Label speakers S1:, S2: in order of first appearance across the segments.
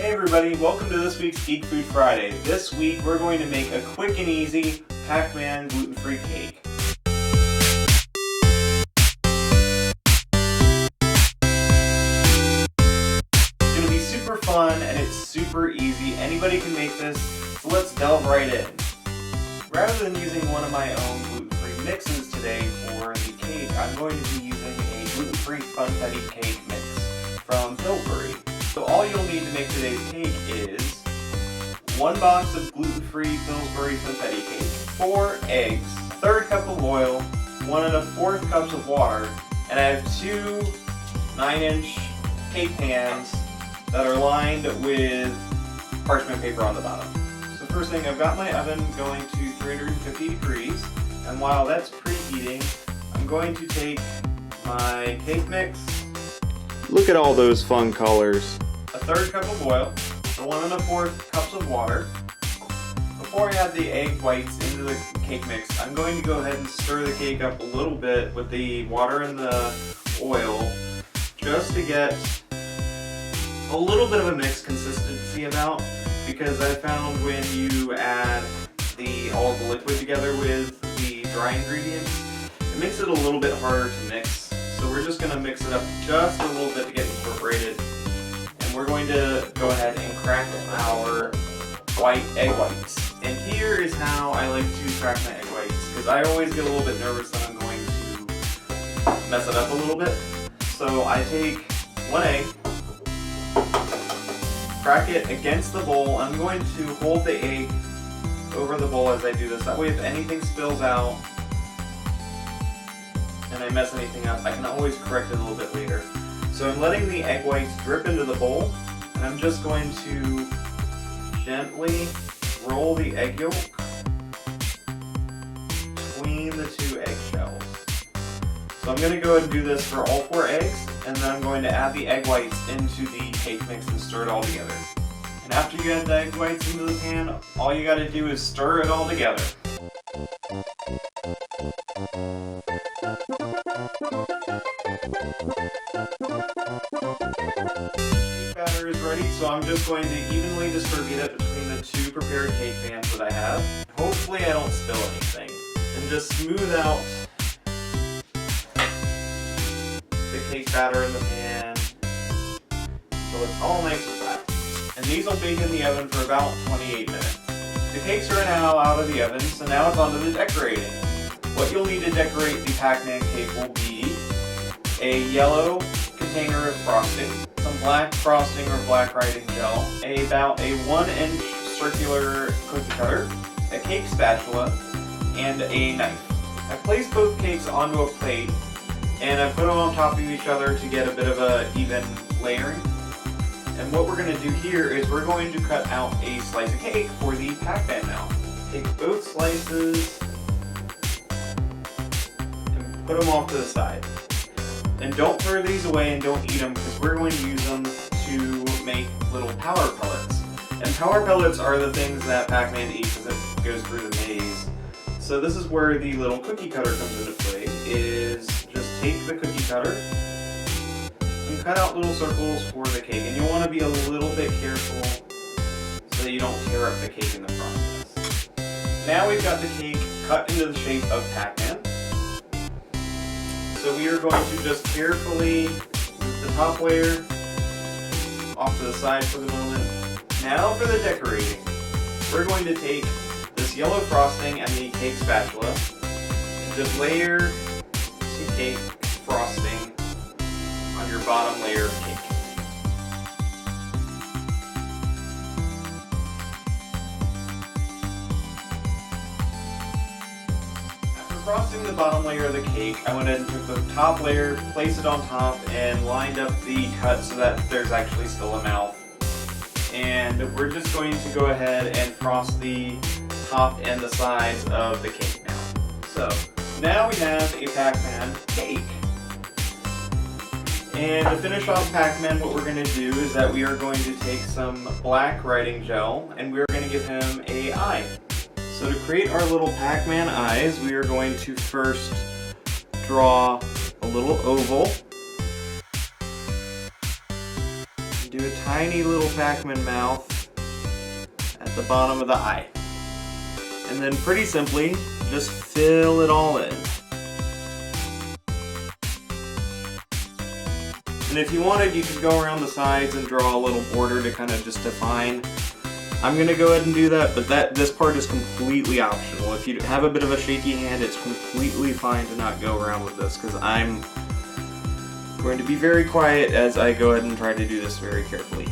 S1: Hey everybody, welcome to this week's Geek Food Friday. This week we're going to make a quick and easy Pac-Man gluten-free cake. It's going to be super fun and it's super easy. Anybody can make this, so let's delve right in. Rather than using one of my own gluten-free mixes today for the cake, I'm going to be using a gluten-free funfetti cake mix from Pillsbury. So all you'll need to make today's cake is 1 box of gluten-free Pillsbury funfetti cake, 4 eggs, 1/3 cup of oil, 1 1/4 cups of water, and I have 2 9-inch cake pans that are lined with parchment paper on the bottom. So first thing, I've got my oven going to 350 degrees, and while that's preheating, I'm going to take my cake mix. Look at all those fun colors. 1/3 cup of oil, 1 1/4 cups of water. Before I add the egg whites into the cake mix, I'm going to go ahead and stir the cake up a little bit with the water and the oil, just to get a little bit of a mixed consistency about, because I found when you add all the liquid together with the dry ingredients, it makes it a little bit harder to mix. So we're just going to mix it up just a little bit to get incorporated. We're going to go ahead and crack our egg whites. And here is how I like to crack my egg whites, because I always get a little bit nervous that I'm going to mess it up a little bit. So I take 1 egg, crack it against the bowl. I'm going to hold the egg over the bowl as I do this. That way if anything spills out and I mess anything up, I can always correct it a little bit later. So I'm letting the egg whites drip into the bowl, and I'm just going to gently roll the egg yolk between the 2 eggshells. So I'm going to go ahead and do this for all 4 eggs, and then I'm going to add the egg whites into the cake mix and stir it all together. And after you add the egg whites into the pan, all you got to do is stir it all together. Batter is ready, so I'm just going to evenly distribute it between the 2 prepared cake pans that I have. Hopefully I don't spill anything. And just smooth out the cake batter in the pan so it's all nice and flat. And these will bake in the oven for about 28 minutes. The cakes are now out of the oven, so now it's on to the decorating. What you'll need to decorate the Pac-Man cake will be a yellow container of frosting, some black frosting or black writing gel, about a 1-inch circular cookie cutter, a cake spatula, and a knife. I placed both cakes onto a plate and I put them on top of each other to get a bit of a even layering. And what we're going to do here is we're going to cut out a slice of cake for the Pac-Man now. Take both slices and put them off to the side. And don't throw these away and don't eat them, because we're going to use them to make little power pellets. And power pellets are the things that Pac-Man eats as it goes through the maze. So this is where the little cookie cutter comes into play, is just take the cookie cutter and cut out little circles for the cake. And you'll want to be a little bit careful so that you don't tear up the cake in the process. Now we've got the cake cut into the shape of Pac-Man. So we are going to just carefully move the top layer off to the side for the moment. Now for the decorating. We're going to take this yellow frosting and the cake spatula and just layer some cake frosting on your bottom layer of cake. Frosting the bottom layer of the cake, I went ahead and took the top layer, placed it on top, and lined up the cut so that there's actually still a mouth. And we're just going to go ahead and frost the top and the sides of the cake now. So, now we have a Pac-Man cake. And to finish off Pac-Man, what we're going to do is that we are going to take some black writing gel, and we're going to give him an eye. So to create our little Pac-Man eyes, we are going to first draw a little oval, do a tiny little Pac-Man mouth at the bottom of the eye. And then pretty simply, just fill it all in. And if you wanted, you could go around the sides and draw a little border to kind of just define. I'm going to go ahead and do that, but this part is completely optional. If you have a bit of a shaky hand, it's completely fine to not go around with this, because I'm going to be very quiet as I go ahead and try to do this very carefully.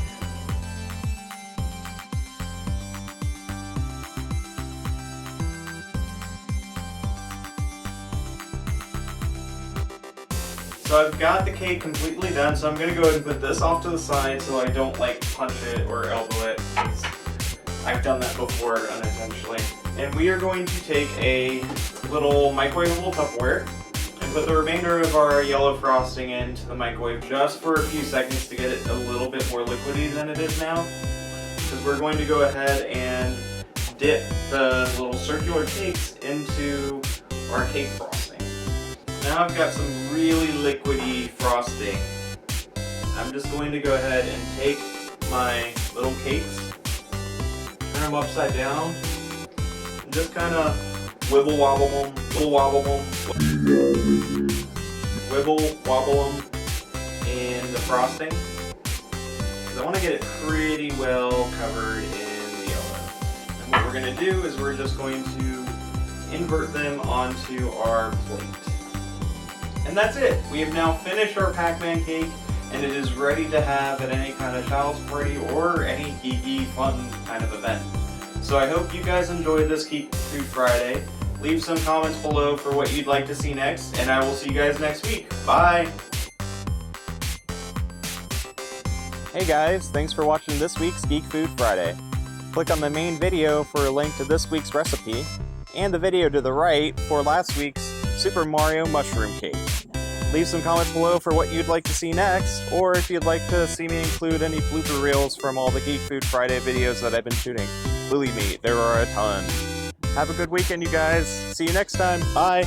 S1: So I've got the cake completely done, so I'm going to go ahead and put this off to the side so I don't like punch it or elbow it, because I've done that before unintentionally. And we are going to take a little microwavable Tupperware and put the remainder of our yellow frosting into the microwave just for a few seconds to get it a little bit more liquidy than it is now. Because we're going to go ahead and dip the little circular cakes into our cake frosting. Now I've got some really liquidy frosting. I'm just going to go ahead and take my little cakes, turn them upside down, and just kind of wibble wobble them, wibble wobble them in the frosting, because I want to get it pretty well covered in the yellow. And what we're going to do is we're just going to invert them onto our plate. And that's it. We have now finished our Pac-Man cake, and it is ready to have at any kind of child's party or any geeky, fun kind of event. So I hope you guys enjoyed this Geek Food Friday. Leave some comments below for what you'd like to see next, and I will see you guys next week. Bye! Hey guys, thanks for watching this week's Geek Food Friday. Click on the main video for a link to this week's recipe, and the video to the right for last week's Super Mario Mushroom Cake. Leave some comments below for what you'd like to see next, or if you'd like to see me include any blooper reels from all the Geek Food Friday videos that I've been shooting. Believe me, there are a ton. Have a good weekend, you guys. See you next time. Bye!